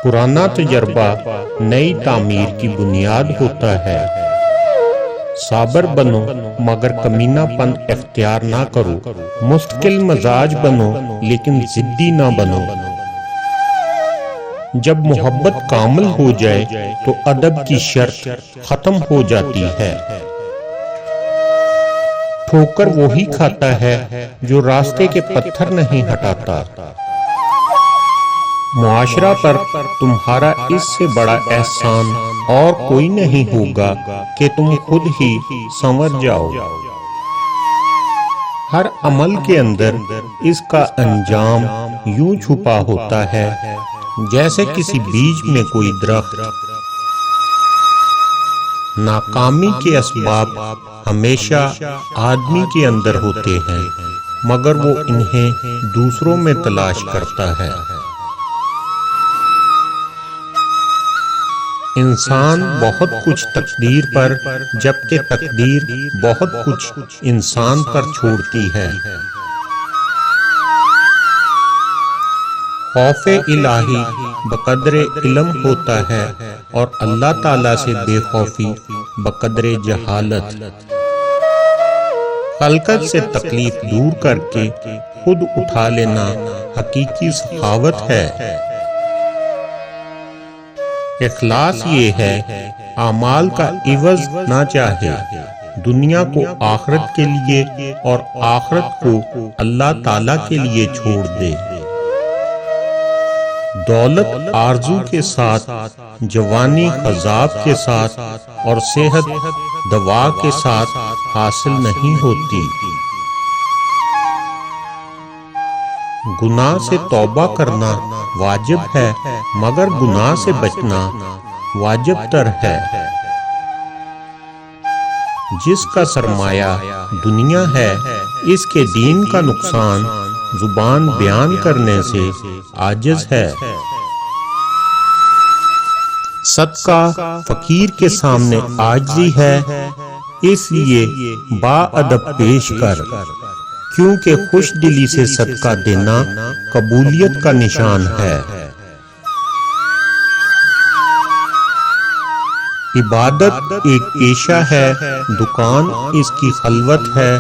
पुराना तजर्बा नई तामीर की बुनियाद होता है। साबर बनो मगर कमीनापन इख्तियार ना करो। मुस्तकिल मजाज बनो लेकिन जिद्दी ना बनो। जब मोहब्बत कामिल हो जाए तो अदब की शर्त खत्म हो जाती है। ठोकर वही खाता है जो रास्ते के पत्थर नहीं हटाता। मुआशरा पर तुम्हारा इससे बड़ा एहसान और कोई नहीं होगा कि तुम खुद ही संवर जाओ। हर अमल के अंदर इसका अंजाम यूं छुपा होता है जैसे किसी बीज में कोई दरख्त। नाकामी के असबाब हमेशा आदमी के अंदर होते हैं मगर वो इन्हें दूसरों में तलाश करता है। इंसान बहुत कुछ तकदीर पर जबकि तकदीर बहुत कुछ इंसान पर छोड़ती है। खौफे इलाही बकदरे इल्म होता है और अल्लाह ताला से बेखौफी बकदरे जहालत। खलकत से तकलीफ दूर करके खुद उठा लेना हकीकी सखावत है। इखलास ये है आमाल का इवज ना चाहे, दुनिया को आखिरत के लिए और आखिरत को अल्लाह ताला के लिए छोड़ दे। दौलत आरजू के साथ, जवानी खजाब के साथ और सेहत दवा के साथ हासिल नहीं होती। गुनाह से तौबा करना वाजिब है मगर गुनाह से बचना वाजिब तर है। जिसका सरमाया दुनिया है इसके दीन का नुकसान जुबान बयान करने से आजिज है। सदका फकीर के सामने आजिज़ी है इसलिए बाअदब पेश कर, क्योंकि खुश दिली से सदका देना कबूलियत का निशान है। इबादत एक पेशा है, दुकान इसकी खलवत है,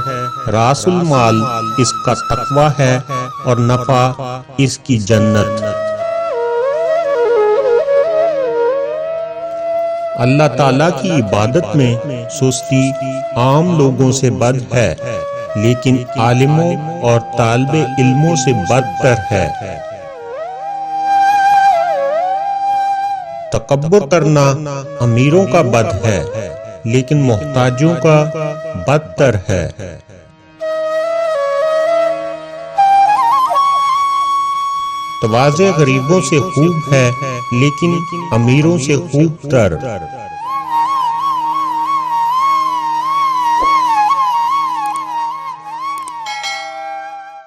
रासुल माल इसका तकवा है और नफा इसकी जन्नत। अल्लाह ताला की इबादत में सुस्ती आम लोगों से बद है लेकिन आलिमों और तालिबे इल्मों से बदतर है। तकब्बुर करना अमीरों का बद है लेकिन मोहताजों का बदतर है। तवाज़े गरीबों से खूब है लेकिन अमीरों से खूब तर।